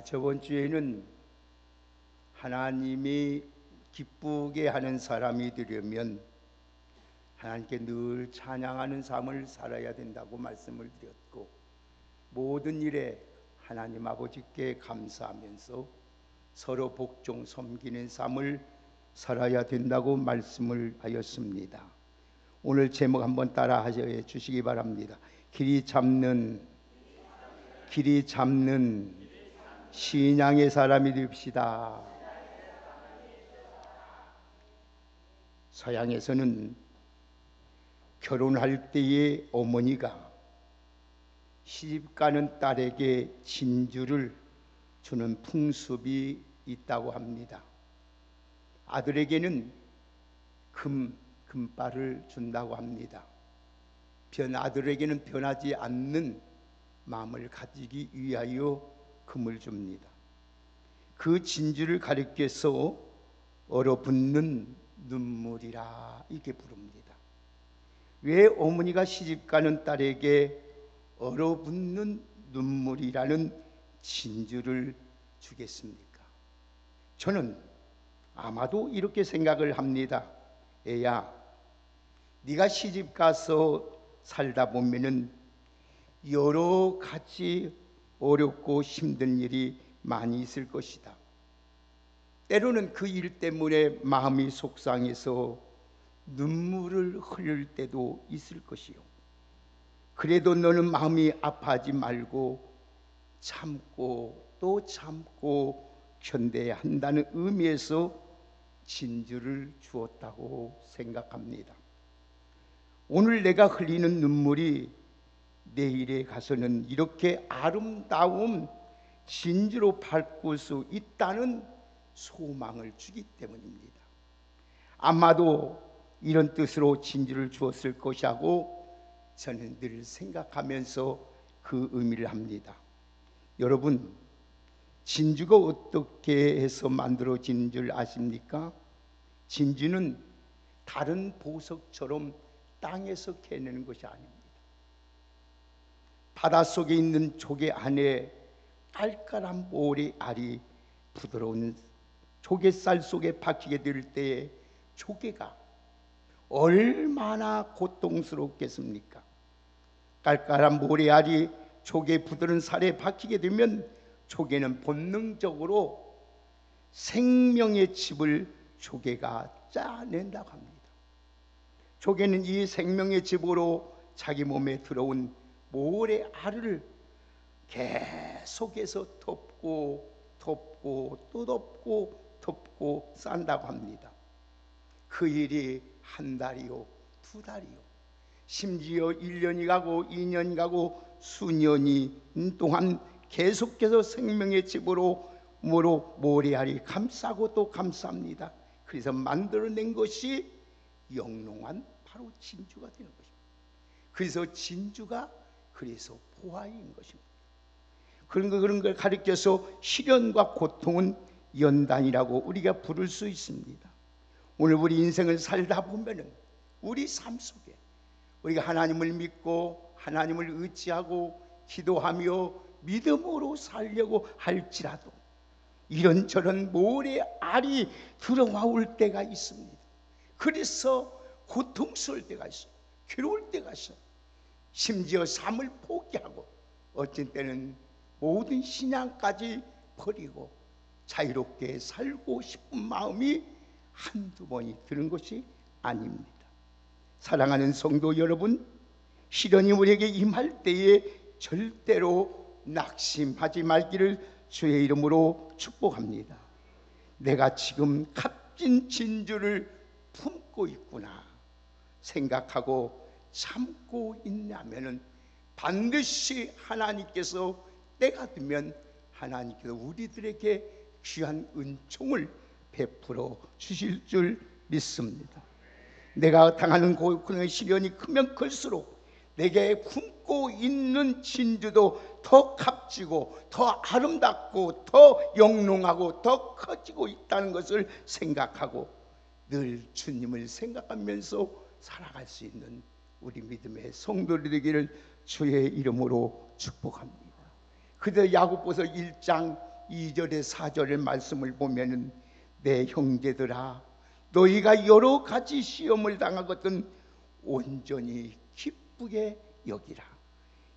저번 주에는 하나님이 기쁘게 하는 사람이 되려면 하나님께 늘 찬양하는 삶을 살아야 된다고 말씀을 드렸고, 모든 일에 하나님 아버지께 감사하면서 서로 복종 섬기는 삶을 살아야 된다고 말씀을 하였습니다. 오늘 제목 한번 따라 하셔 주시기 바랍니다. 길이 잡는 신앙의 사람이 됩시다. 서양에서는 결혼할 때에 어머니가 시집가는 딸에게 진주를 주는 풍습이 있다고 합니다. 아들에게는 금발을 준다고 합니다. 아들에게는 변하지 않는 마음을 가지기 위하여 금을 줍니다. 그 진주를 가리켜서 얼어붙는 눈물이라 이렇게 부릅니다. 왜 어머니가 시집가는 딸에게 얼어붙는 눈물이라는 진주를 주겠습니까? 저는 아마도 이렇게 생각을 합니다. 애야, 네가 시집가서 살다 보면은 여러 가지 어렵고 힘든 일이 많이 있을 것이다. 때로는 그 일 때문에 마음이 속상해서 눈물을 흘릴 때도 있을 것이요. 그래도 너는 마음이 아파하지 말고 참고 또 참고 견뎌야 한다는 의미에서 진주를 주었다고 생각합니다. 오늘 내가 흘리는 눈물이 내일에 가서는 이렇게 아름다운 진주로 바꿀 수 있다는 소망을 주기 때문입니다. 아마도 이런 뜻으로 진주를 주었을 것이라고 저는 늘 생각하면서 그 의미를 합니다. 여러분, 진주가 어떻게 해서 만들어진 줄 아십니까? 진주는 다른 보석처럼 땅에서 캐내는 것이 아닙니다. 바닷속에 있는 조개 안에 깔깔한 모래알이 부드러운 조개살 속에 박히게 될 때에 조개가 얼마나 고통스럽겠습니까? 깔깔한 모래알이 조개 부드러운 살에 박히게 되면 조개는 본능적으로 생명의 즙을 조개가 짜낸다고 합니다. 조개는 이 생명의 즙으로 자기 몸에 들어온 모래알을 계속해서 덮고 또 덮고 싼다고 합니다. 그 일이 한 달이요, 두 달이요, 심지어 1년이 가고 2년이 가고 수년이 동안 계속해서 생명의 즙으로 모래알이 감싸고 또 감쌉니다. 그래서 만들어낸 것이 영롱한 바로 진주가 되는 것입니다. 그래서 진주가 그래서 보화인 것입니다. 그런 걸 가리켜서 시련과 고통은 연단이라고 우리가 부를 수 있습니다. 오늘 우리 인생을 살다 보면은 우리 삶 속에 우리가 하나님을 믿고 하나님을 의지하고 기도하며 믿음으로 살려고 할지라도 이런저런 모래알이 들어와 올 때가 있습니다. 그래서 고통스러울 때가 있어요. 괴로울 때가 있어요. 심지어 삶을 포기하고 어떤 때는 모든 신앙까지 버리고 자유롭게 살고 싶은 마음이 한두 번이 드는 것이 아닙니다. 사랑하는 성도 여러분, 시련이 우리에게 임할 때에 절대로 낙심하지 말기를 주의 이름으로 축복합니다. 내가 지금 값진 진주를 품고 있구나 생각하고 참고 있냐면은 반드시 하나님께서 때가 되면 하나님께서 우리들에게 귀한 은총을 베풀어 주실 줄 믿습니다. 내가 당하는 고통의 시련이 크면 클수록 내게 품고 있는 진주도 더 값지고 더 아름답고 더 영롱하고 더 커지고 있다는 것을 생각하고 늘 주님을 생각하면서 살아갈 수 있는 우리 믿음의 성도들이 되기를 주의 이름으로 축복합니다. 그저 야고보서 1장 2절에 4절의 말씀을 보면은 내 형제들아 너희가 여러 가지 시험을 당하거든 온전히 기쁘게 여기라.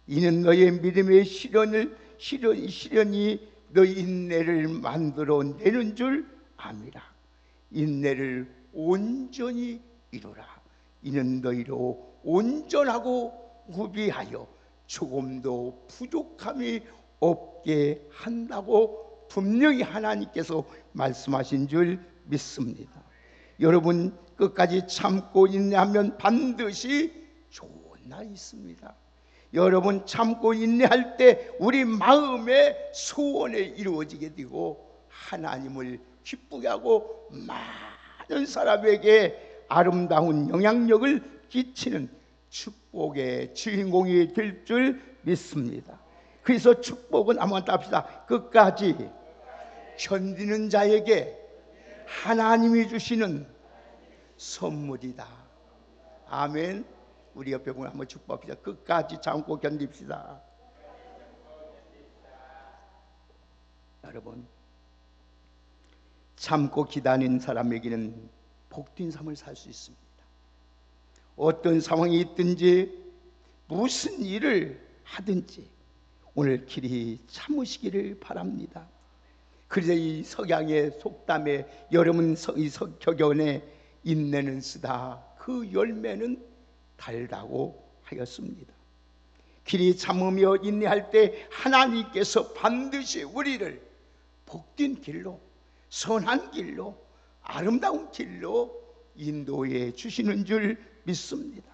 이는 너의 믿음의 시련이 너희 인내를 만들어 내는 줄 암이라. 인내를 온전히 이루라. 이는 너희로 온전하고 구비하여 조금도 부족함이 없게 한다고 분명히 하나님께서 말씀하신 줄 믿습니다. 여러분 끝까지 참고 인내하면 반드시 좋은 날이 있습니다. 여러분 참고 인내할 때 우리 마음의 소원에 이루어지게 되고 하나님을 기쁘게 하고 많은 사람에게 아름다운 영향력을 끼치는 축복의 주인공이 될 줄 믿습니다. 그래서 축복은 한번 답시다. 끝까지 견디는 자에게 하나님이 주시는 선물이다. 아멘. 우리 옆에 보면 한번 축복합시다. 끝까지 참고 견딥시다. 여러분 참고 기다리는 사람에게는 복된 삶을 살 수 있습니다. 어떤 상황이 있든지 무슨 일을 하든지 오늘 길이 참으시기를 바랍니다. 그래서 이 석양의 속담에 여러분 이 석격연에 인내는 쓰다 그 열매는 달다고 하였습니다. 길이 참으며 인내할 때 하나님께서 반드시 우리를 복된 길로 선한 길로 아름다운 길로 인도해 주시는 줄 믿습니다.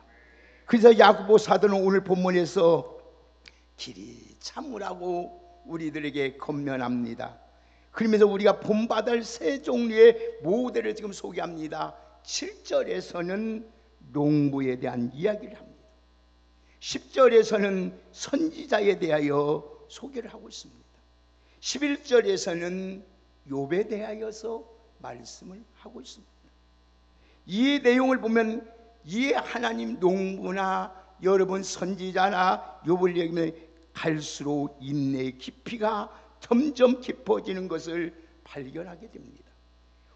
그래서 야고보 사도는 오늘 본문에서 길이 참으라고 우리들에게 권면합니다. 그러면서 우리가 본받을 세 종류의 모델을 지금 소개합니다. 7절에서는 농부에 대한 이야기를 합니다. 10절에서는 선지자에 대하여 소개를 하고 있습니다. 11절에서는 욥에 대하여서 말씀을 하고 있습니다. 이 내용을 보면 이 하나님 농부나 여러분 선지자나 욥을 얘기하면 갈수록 인내의 깊이가 점점 깊어지는 것을 발견하게 됩니다.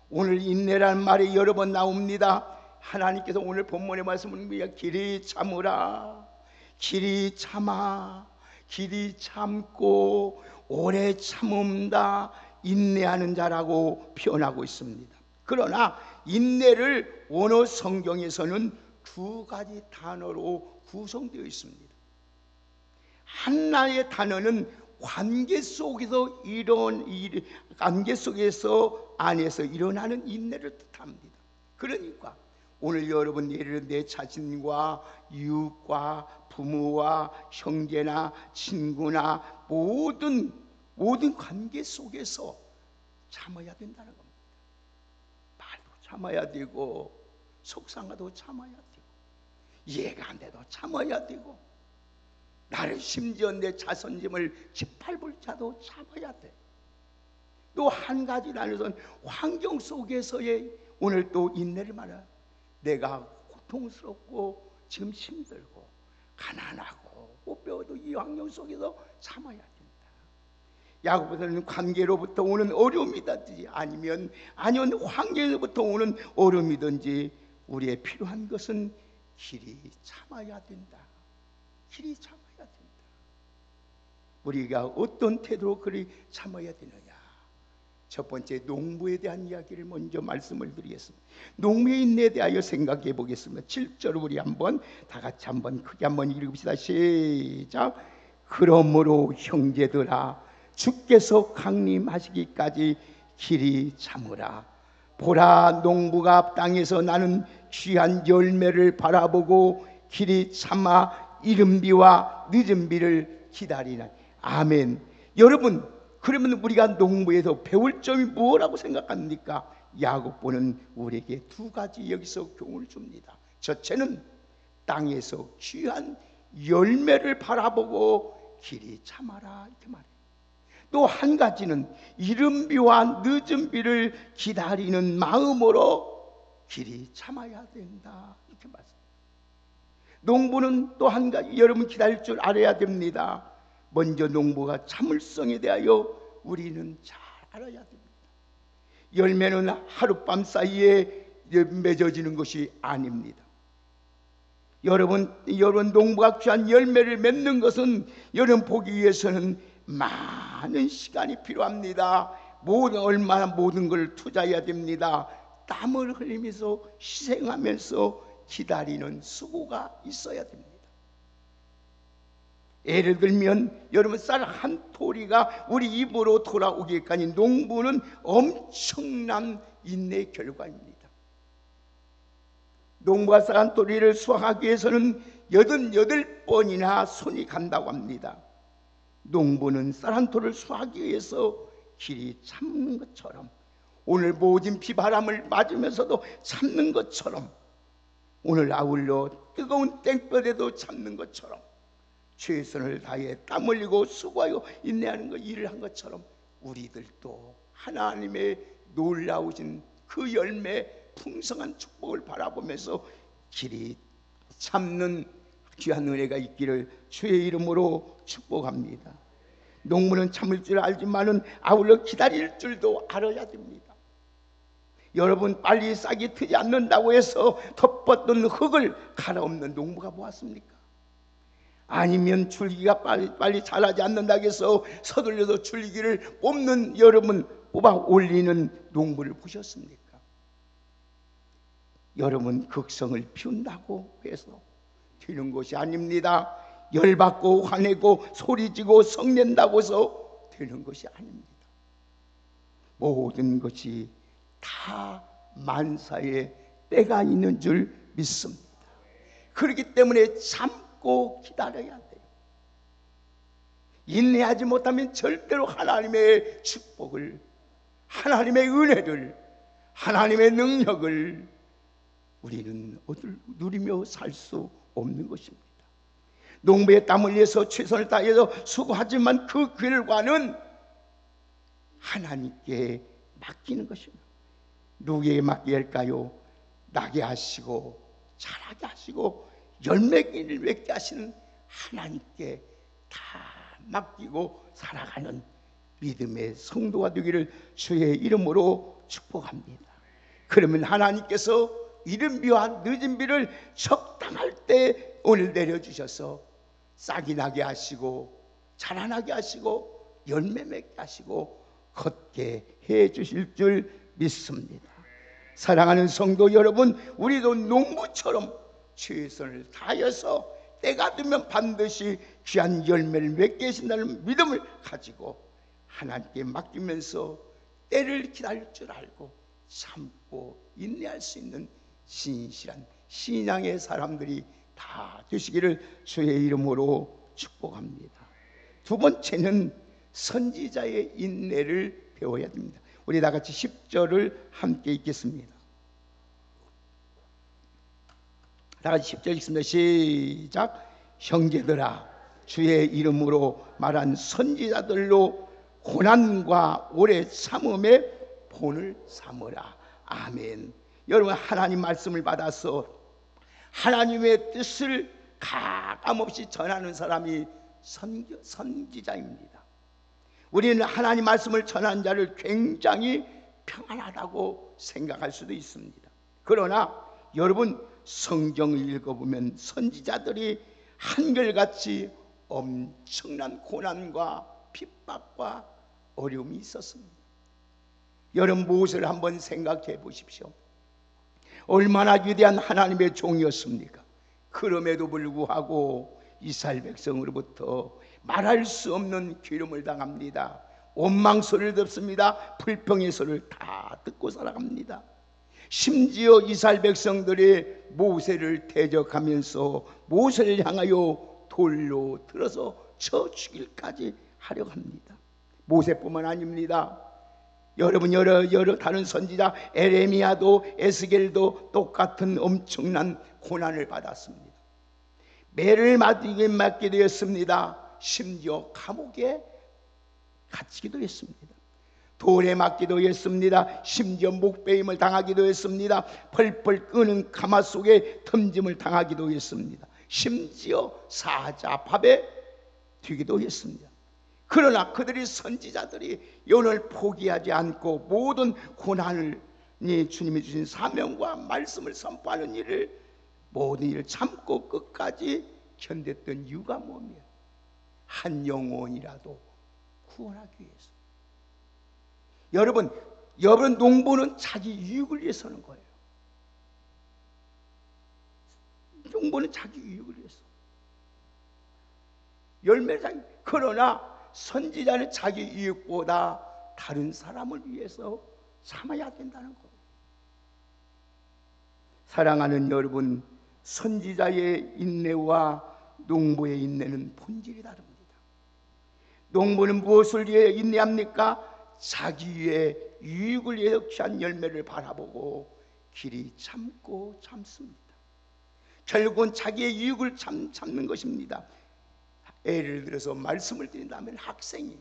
오늘 인내라는 말이 여러 번 나옵니다. 하나님께서 오늘 본문의 말씀을 길이 참으라, 길이 참아, 길이 참고 오래 참음다 인내하는 자라고 표현하고 있습니다. 그러나 인내를 원어 성경에서는 두 가지 단어로 구성되어 있습니다. 하나의 단어는 관계 속에서 관계 속에서 안에서 일어나는 인내를 뜻합니다. 그러니까 오늘 여러분 예를 내 자신과 이웃과 부모와 형제나 친구나 모든 관계 속에서 참아야 된다는 겁니다. 말도 참아야 되고 속상하도 참아야 되고 이해가 안 돼도 참아야 되고 나를 심지어 내 자존심을 짓밟을 자도 참아야 돼. 또 한 가지 나누선 환경 속에서의 오늘 또 인내를 말해. 내가 고통스럽고 지금 힘들고 가난하고 못 배워도 이 환경 속에서 참아야 된다. 야고보서는 관계로부터 오는 어려움이든지 아니면 환경에서부터 오는 어려움이든지 우리의 필요한 것은 길이 참아야 된다. 길이 참아야 된다. 우리가 어떤 태도로 그리 참아야 되느냐. 첫 번째 농부에 대한 이야기를 먼저 말씀을 드리겠습니다. 농부의 인내에 대하여 생각해 보겠습니다. 7절 우리 한번 다 같이 한번 크게 한번 읽읍시다. 시작. 그러므로 형제들아 주께서 강림하시기까지 길이 참으라. 보라 농부가 땅에서 나는 귀한 열매를 바라보고 길이 참아 이른 비와 늦은 비를 기다리나. 아멘. 여러분 그러면 우리가 농부에서 배울 점이 뭐라고 생각합니까? 야고보는 우리에게 두 가지 여기서 교훈을 줍니다. 첫째는 땅에서 귀한 열매를 바라보고 길이 참아라 이렇게 말해요. 또 한 가지는 이른 비와 늦은 비를 기다리는 마음으로 길이 참아야 된다 이렇게 말해요. 농부는 또 한 가지 여러분 기다릴 줄 알아야 됩니다. 먼저 농부가 참을성에 대하여 우리는 잘 알아야 됩니다. 열매는 하룻밤 사이에 맺어지는 것이 아닙니다. 여러분 농부가 귀한 열매를 맺는 것은 여러분 보기 위해서는 많은 시간이 필요합니다. 모든 걸 투자해야 됩니다. 땀을 흘리면서 희생하면서 기다리는 수고가 있어야 됩니다. 예를 들면 여러분 쌀 한 토리가 우리 입으로 돌아오기까지 농부는 엄청난 인내의 결과입니다. 농부가 쌀 한 토리를 수확하기 위해서는 88번이나 손이 간다고 합니다. 농부는 쌀 한 토리를 수확하기 위해서 길이 참는 것처럼, 오늘 모진 비바람을 맞으면서도 참는 것처럼, 오늘 아울러 뜨거운 땡볕에도 참는 것처럼, 최선을 다해 땀 흘리고 수고하고 인내하는 것, 일을 한 것처럼 우리들도 하나님의 놀라우신 그 열매 풍성한 축복을 바라보면서 길이 참는 귀한 은혜가 있기를 주의 이름으로 축복합니다. 농부는 참을 줄 알지만은 아울러 기다릴 줄도 알아야 됩니다. 여러분, 빨리 싹이 트지 않는다고 해서 덮었던 흙을 갈아엎는 농부가 보았습니까? 아니면 줄기가 빨리 자라지 않는다고 해서 서둘러서 줄기를 뽑는, 여러분 뽑아 올리는 농부를 보셨습니까? 여러분, 극성을 피운다고 해서 되는 것이 아닙니다. 열받고 화내고 소리지고 성낸다고 해서 되는 것이 아닙니다. 모든 것이 다 만사에 때가 있는 줄 믿습니다. 그렇기 때문에 참고 기다려야 돼요. 인내하지 못하면 절대로 하나님의 축복을, 하나님의 은혜를, 하나님의 능력을 우리는 누리며 살 수 없는 것입니다. 농부의 땀을 위해서 최선을 다해서 수고하지만 그 결과는 하나님께 맡기는 것입니다. 누구에게 맡겨야 할까요? 나게 하시고 자라게 하시고 열매를 맺게 하시는 하나님께 다 맡기고 살아가는 믿음의 성도가 되기를 주의 이름으로 축복합니다. 그러면 하나님께서 이른 비와 늦은 비를 적당할 때 오늘 내려주셔서 싹이 나게 하시고 자라나게 하시고 열매 맺게 하시고 걷게 해 주실 줄 믿습니다. 사랑하는 성도 여러분, 우리도 농부처럼 최선을 다해서 때가 되면 반드시 귀한 열매를 맺게 하신다는 믿음을 가지고 하나님께 맡기면서 때를 기다릴 줄 알고 참고 인내할 수 있는 신실한 신앙의 사람들이 다 되시기를 주의 이름으로 축복합니다. 두 번째는 선지자의 인내를 배워야 됩니다. 우리 다 같이 10절을 함께 읽겠습니다. 다 같이 10절 읽습니다. 시작. 형제들아, 주의 이름으로 말한 선지자들로 고난과 오래 참음의 본을 삼으라. 아멘. 여러분, 하나님 말씀을 받아서 하나님의 뜻을 가감없이 전하는 사람이 선지자입니다. 우리는 하나님 말씀을 전하는 자를 굉장히 평안하다고 생각할 수도 있습니다. 그러나 여러분, 성경을 읽어보면 선지자들이 한결같이 엄청난 고난과 핍박과 어려움이 있었습니다. 여러분, 모세를 한번 생각해 보십시오. 얼마나 위대한 하나님의 종이었습니까? 그럼에도 불구하고 이스라엘 백성으로부터 말할 수 없는 기름을 당합니다. 원망소리를 듣습니다. 불평의 소리를 다 듣고 살아갑니다. 심지어 이스라엘 백성들이 모세를 대적하면서 모세를 향하여 돌로 들어서 쳐 죽일까지 하려고 합니다. 모세뿐만 아닙니다. 여러분, 여러 다른 선지자 에레미야도 에스겔도 똑같은 엄청난 고난을 받았습니다. 매를 맞게 되었습니다. 심지어 감옥에 갇히기도 했습니다. 돌에 맞기도 했습니다. 심지어 목베임을 당하기도 했습니다. 펄펄 끄는 가마 속에 틈짐을 당하기도 했습니다. 심지어 사자밥에 되기도 했습니다. 그러나 그들이 선지자들이 영을 포기하지 않고 모든 고난을 주님이 주신 사명과 말씀을 선포하는 일을 모든 일을 참고 끝까지 견뎠던 이유가 뭐며 한 영혼이라도 구원하기 위해서. 여러분 농부는 자기 유익을 위해서 하는 거예요. 농부는 자기 유익을 위해서. 열매를 그러나 선지자는 자기 이익보다 다른 사람을 위해서 참아야 된다는 거예요. 사랑하는 여러분, 선지자의 인내와 농부의 인내는 본질이 다릅니다. 농부는 무엇을 위해 인내합니까? 자기 위해 유익을 위해 귀한 열매를 바라보고 길이 참고 참습니다. 결국은 자기의 유익을 참는 것입니다. 예를 들어서 말씀을 드린다면 학생이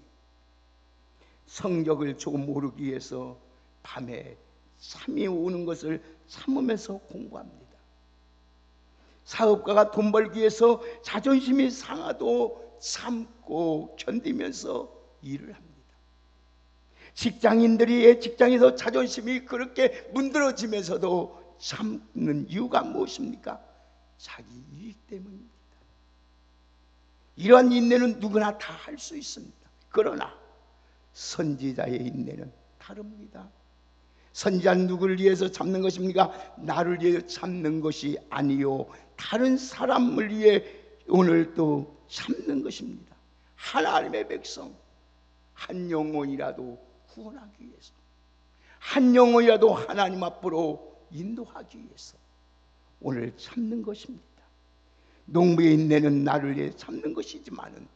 성적을 조금 오르기 위해서 밤에 잠이 오는 것을 참으면서 공부합니다. 사업가가 돈 벌기 위해서 자존심이 상하도 참고 견디면서 일을 합니다. 직장인들이 직장에서 자존심이 그렇게 문드러지면서도 참는 이유가 무엇입니까? 자기 이익 때문입니다. 이러한 인내는 누구나 다 할 수 있습니다. 그러나 선지자의 인내는 다릅니다. 선지자는 누구를 위해서 참는 것입니까? 나를 위해 참는 것이 아니요 다른 사람을 위해 오늘도 참는 것입니다. 하나님의 백성 한 영혼이라도 구원하기 위해서, 한 영혼이라도 하나님 앞으로 인도하기 위해서 오늘 참는 것입니다. 농부의 인내는 나를 위해 참는 것이지만은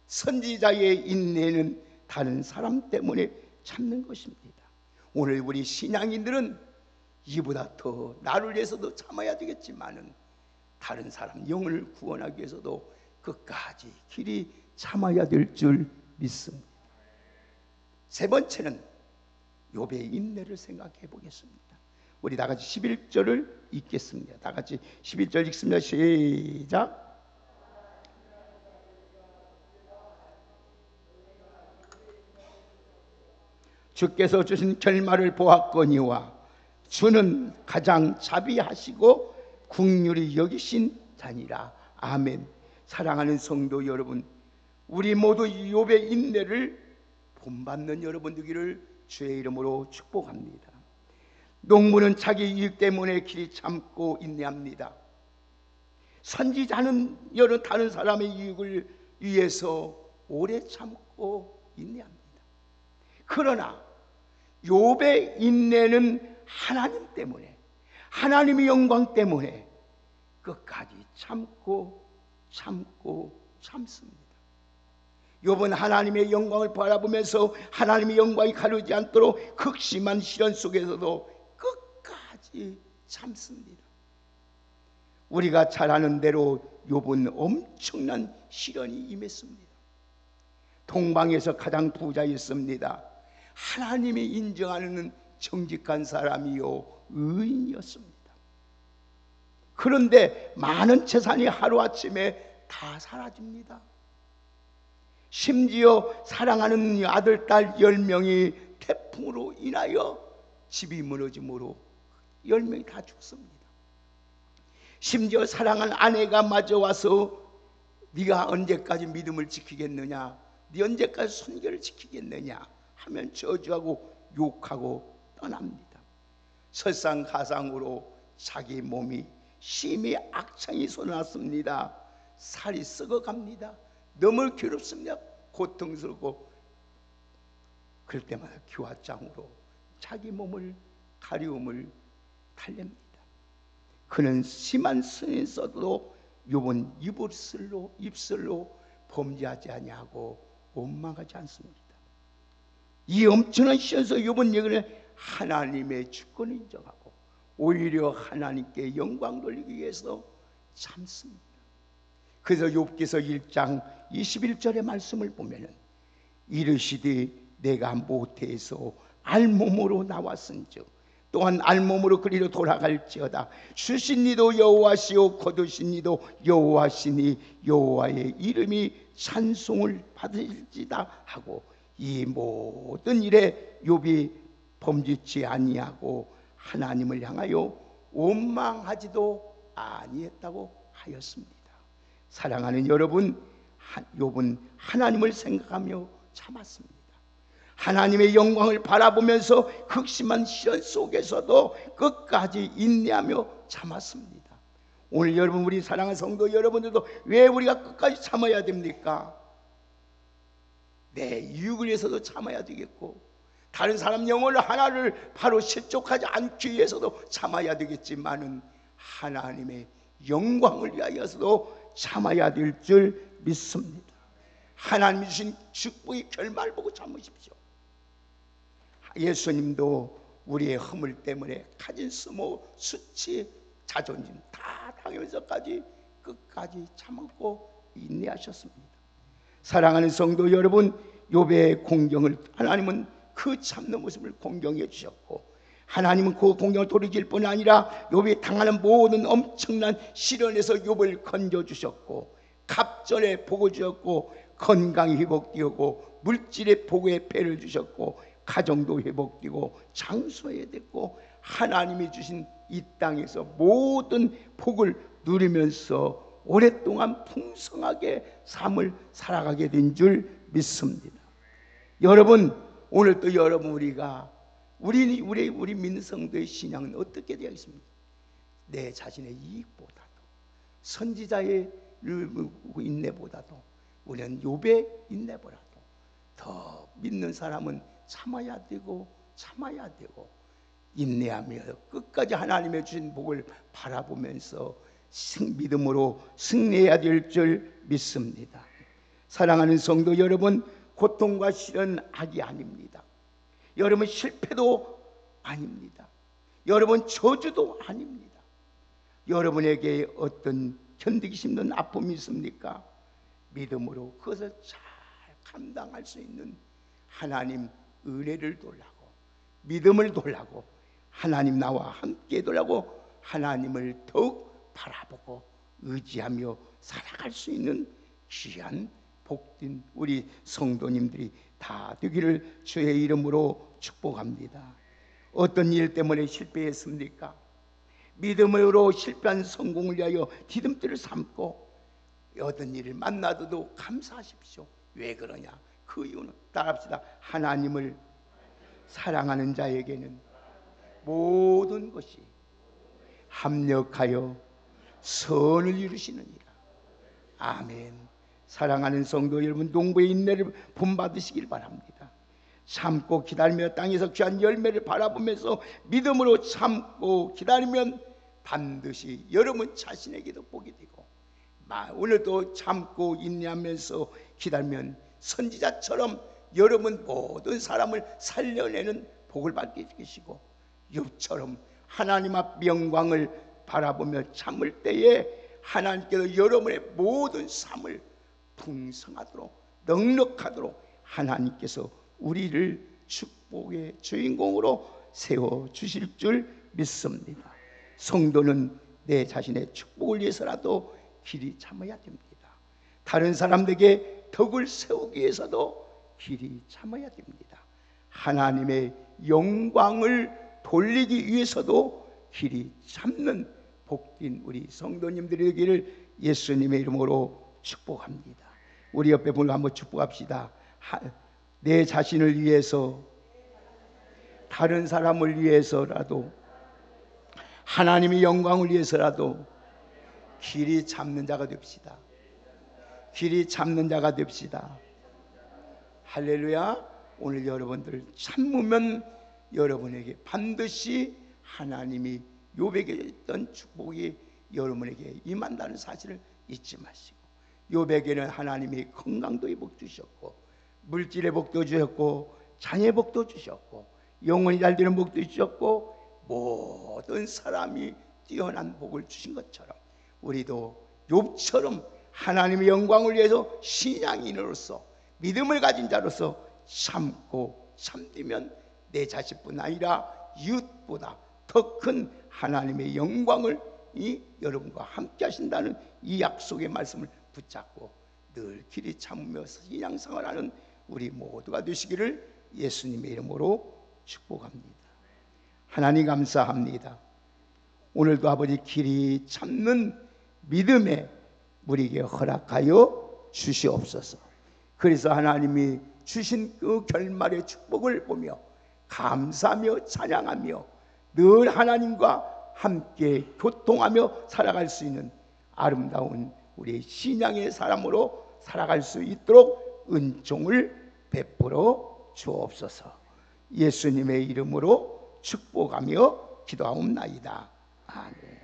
선지자의 인내는 다른 사람 때문에 참는 것입니다. 오늘 우리 신앙인들은 이보다 더 나를 위해서도 참아야 되겠지만은 다른 사람 영혼을 구원하기 위해서도 끝까지 길이 참아야 될 줄 믿습니다. 세 번째는 욥의 인내를 생각해 보겠습니다. 우리 다 같이 11절을 읽겠습니다. 다 같이 11절 읽습니다. 시작. 주께서 주신 결말을 보았거니와 주는 가장 자비하시고 긍휼히 여기신 자니라. 아멘. 사랑하는 성도 여러분, 우리 모두 욥의 인내를 본받는 여러분 되기를 주의 이름으로 축복합니다. 농부는 자기 이익 때문에 길이 참고 인내합니다. 선지자는 여러 다른 사람의 이익을 위해서 오래 참고 인내합니다. 그러나 욥의 인내는 하나님 때문에, 하나님의 영광 때문에 끝까지 참습니다. 욥은 하나님의 영광을 바라보면서 하나님의 영광이 가려지지 않도록 극심한 시련 속에서도 끝까지 참습니다. 우리가 잘 아는 대로 욥은 엄청난 시련이 임했습니다. 동방에서 가장 부자였습니다. 하나님이 인정하는 정직한 사람이요 의인이었습니다. 그런데 많은 재산이 하루아침에 다 사라집니다. 심지어 사랑하는 아들, 딸 10명이 태풍으로 인하여 집이 무너짐으로 10명이 다 죽습니다. 심지어 사랑하는 아내가 마저 와서 네가 언제까지 믿음을 지키겠느냐, 네 언제까지 선결을 지키겠느냐 하면 저주하고 욕하고 떠납니다. 설상가상으로 자기 몸이 심히 악창이 솟았습니다. 살이 썩어갑니다. 너무 괴롭습니다. 고통스럽고 그럴 때마다 기와장으로 자기 몸을 가리움을 달랩니다. 그는 심한 승이 있어도 욥은 입술로 범죄하지 아니하고 원망하지 않습니다. 이 엄청난 시련에서 욥은 여기는 하나님의 주권을 인정하고 오히려 하나님께 영광 돌리기 위해서 참습니다. 그래서 욥기서 1장 21절의 말씀을 보면은 이르시되 내가 모태에서 알몸으로 나왔은즉 또한 알몸으로 그리로 돌아갈지어다. 주신 이도 여호와시요 거두신 이도 여호와시니 여호와의 이름이 찬송을 받을지다 하고, 이 모든 일에 욥이 범죄치 아니하고 하나님을 향하여 원망하지도 아니했다고 하였습니다. 사랑하는 여러분, 욥은 하나님을 생각하며 참았습니다. 하나님의 영광을 바라보면서 극심한 시련 속에서도 끝까지 인내하며 참았습니다. 오늘 여러분, 우리 사랑하는 성도 여러분들도 왜 우리가 끝까지 참아야 됩니까? 내 이익을 위해서도 참아야 되겠고, 다른 사람 영혼을 하나를 바로 실족하지 않기 위해서도 참아야 되겠지만은 하나님의 영광을 위하여서도 참아야 될 줄 믿습니다. 하나님이 주신 축복의 결말 보고 참으십시오. 예수님도 우리의 허물 때문에 가진 스모, 수치, 자존심 다 당하면서까지 끝까지 참았고 인내하셨습니다. 사랑하는 성도 여러분, 욥의 공경을 하나님은 그 참는 모습을 공경해 주셨고, 하나님은 그 공경을 돌이킬 뿐 아니라 욥이 당하는 모든 엄청난 시련에서 욥을 건져주셨고, 갑절에 복을 주셨고, 건강이 회복되었고, 물질의 복에 배를 주셨고, 가정도 회복되고 장수해야 됐고, 하나님이 주신 이 땅에서 모든 복을 누리면서 오랫동안 풍성하게 삶을 살아가게 된 줄 믿습니다. 여러분, 오늘 또 여러분, 우리 믿는 성도의 신앙은 어떻게 되어 있습니까? 내 자신의 이익보다도, 선지자의 인내보다도, 우리는 욥의 인내보다도 더 믿는 사람은 참아야 되고 인내하며 끝까지 하나님의 주신 복을 바라보면서 믿음으로 승리해야 될 줄 믿습니다. 사랑하는 성도 여러분, 고통과 시련은 악이 아닙니다. 여러분, 실패도 아닙니다. 여러분, 저주도 아닙니다. 여러분에게 어떤 견디기 힘든 아픔이 있습니까? 믿음으로 그것을 잘 감당할 수 있는 하나님 은혜를 달라고, 믿음을 달라고, 하나님 나와 함께 달라고 하나님을 더욱 바라보고 의지하며 살아갈 수 있는 귀한 복된 우리 성도님들이 다 되기를 주의 이름으로 축복합니다. 어떤 일 때문에 실패했습니까? 믿음으로 실패한 성공을 위하여 디딤돌을 삼고, 어떤 일을 만나도 감사하십시오. 왜 그러냐? 그 이유는 따라합시다. 하나님을 사랑하는 자에게는 모든 것이 합력하여 선을 이루시느니라. 아멘. 사랑하는 성도 여러분, 농부의 인내를 본받으시길 바랍니다. 참고 기다리며 땅에서 귀한 열매를 바라보면서 믿음으로 참고 기다리면 반드시 여러분 자신에게도 복이 되고, 오늘도 참고 인내하면서 기다리면 선지자처럼 여러분 모든 사람을 살려내는 복을 받게 되시고, 욥처럼 하나님 앞 영광을 바라보며 참을 때에 하나님께서 여러분의 모든 삶을 풍성하도록 넉넉하도록 하나님께서 우리를 축복의 주인공으로 세워주실 줄 믿습니다. 성도는 내 자신의 축복을 위해서라도 길이 참아야 됩니다. 다른 사람들에게 덕을 세우기 위해서도 길이 참아야 됩니다. 하나님의 영광을 돌리기 위해서도 길이 참는 복된 우리 성도님들이 되기를 예수님의 이름으로 축복합니다. 우리 옆에 분을 한번 축복합시다. 내 자신을 위해서, 다른 사람을 위해서라도, 하나님의 영광을 위해서라도 길이 참는 자가 됩시다. 길이 참는 자가 됩시다. 할렐루야. 오늘 여러분들 참으면 여러분에게 반드시 하나님이 욥에게 했던 축복이 여러분에게 임한다는 사실을 잊지 마시고, 욥에게는 하나님이 건강도 복 주셨고, 물질의 복도 주셨고, 자녀의 복도 주셨고, 영혼이 잘 되는 복도 주셨고, 모든 사람이 뛰어난 복을 주신 것처럼 우리도 욥처럼 하나님의 영광을 위해서 신앙인으로서 믿음을 가진 자로서 참고 참되면 내 자신뿐 아니라 이웃보다 더 큰 하나님의 영광을 여러분과 함께 하신다는 이 약속의 말씀을 붙잡고 늘 길이 참으며 신앙생활하는 우리 모두가 되시기를 예수님의 이름으로 축복합니다. 하나님 감사합니다. 오늘도 아버지 길이 참는 믿음에 우리에게 허락하여 주시옵소서. 그래서 하나님이 주신 그 결말의 축복을 보며 감사하며 찬양하며 늘 하나님과 함께 교통하며 살아갈 수 있는 아름다운 우리의 신앙의 사람으로 살아갈 수 있도록 은총을 베풀어 주옵소서. 예수님의 이름으로 축복하며 기도하옵나이다. 아멘.